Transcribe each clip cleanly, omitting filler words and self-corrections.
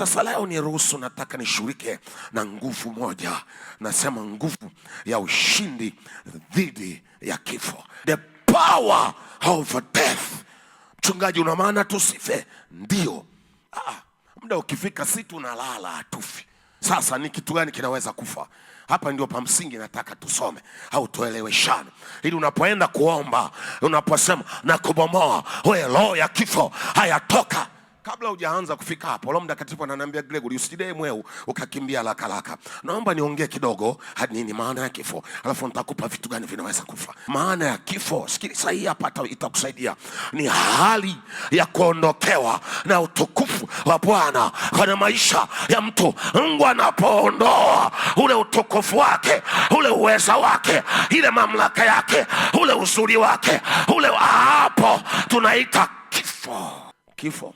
Sasa leo ni ruhusu, nataka nishughulike na nguvu moja. Nasema nguvu ya ushindi dhidi ya kifo. The power of death. Mchungaji, una maana tusife? Ndio. Muda ukifika si tunalala hatufi. Sasa ni kitu gani kinaweza kufa? Hapa ndio pa msingi nataka tusome au tueleweshane, ili unapoenda kuomba, unaposema na kubomoa wewe roho ya kifo, hayatoka. Kabla hujaanza kufika hapo, Roho Mtakatifu ananiambia Gregory, usijidai mweu ukakimbia haraka. Naomba niongee kidogo hadi nini maana ya kifo, alafu nitakupa vitu gani vinaweza kufa. Maana ya kifo, sikiliza hii hapa, itakusaidia. Ni hali ya kuondokewa na utukufu wa Bwana kwenye maisha ya mtu. Mungu anapoondoa ule utukufu wake, ule uweza wake, ile mamlaka yake, ule uzuri wake, ule hapo tunaita kifo. Kifo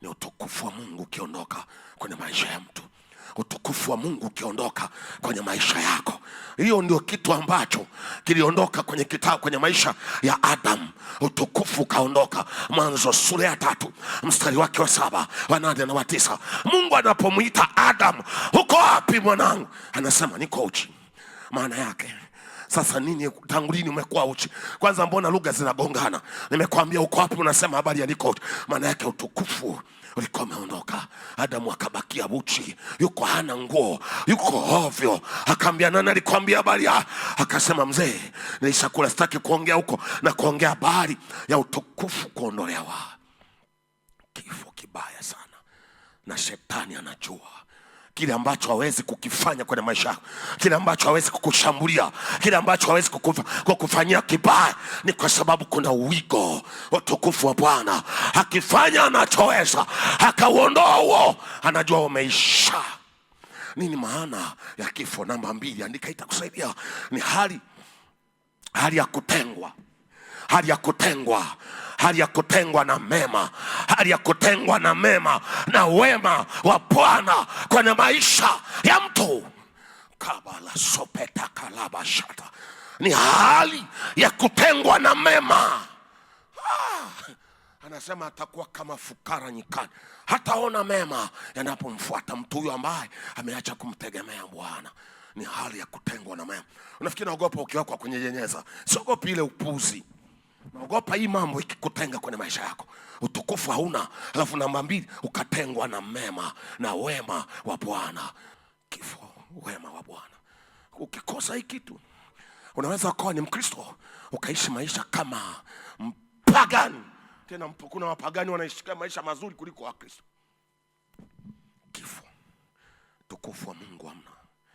ni utukufu wa Mungu ukiondoka kwenye maisha ya mtu. Utukufu wa Mungu ukiondoka kwenye maisha yako. Hiyo ndio kitu ambacho kiliondoka kwenye kitabu, kwenye maisha ya Adam. Utukufu kaondoka. Mwanzo sura ya 3 mstari wake wa 7, wa 8 na wa 9. Mungu anapomuita Adam, uko wapi mwanangu? Anasema niko uchi. Maana yake sasa nini? Tangu lini umekuwa uchi? Kwanza mbona lugha zinagongana? Nimekwambia uko wapi, unasema habari ya niko uchi. Maana yake utukufu ulikuwa umeondoka. Adamu akabakia uchi, yuko hana nguo, yuko ovyo. Akaambia nani alikwambia habari? Akasema mzee, nilishakula, sitaki kuongea huko na kuongea habari ya utukufu kuondolewa. Kifo kibaya sana, na shetani anajua kile ambacho hawezi kukifanya kwenye maisha yako, kile ambacho hawezi kukushambulia, kile ambacho hawezi kukufanyia kibaya, ni kwa sababu kuna uwigo wa utukufu wa Bwana. Akifanya anachoweza, akauondoa huo, anajua umeisha. Nini maana ya kifo? Namba 2, andika, itakusaidia. Ni hali ya kutengwa. Hali ya kutengwa. Hali ya kutengwa na mema. Hali ya kutengwa na mema na wema wa Bwana kwenye maisha ya mtu. Kabala sopeta kalaba shata. Ni hali ya kutengwa na mema. Anasema atakuwa kama fukara nyikani, hataona mema yanapomfuata mtu huyo ambaye ameacha kumtegemea Bwana. Ni hali ya kutengwa na mema. Unafikiri naogopa ukiwekwa kwenye jeneza? Siogopi ile upuzi. Naogopa hii mambo ikikutenga kwenye maisha yako. Utukufu hauna, alafu namba 2 ukatengwa na mema na wema wa Bwana. Kifo, wema wa Bwana. Ukikosa hii kitu, unaweza kuwa ni Mkristo ukaishi maisha kama mpagani. Tena kuna wapagani wanaishi maisha mazuri kuliko Wakristo. Kifo, utukufu wa Mungu hamna.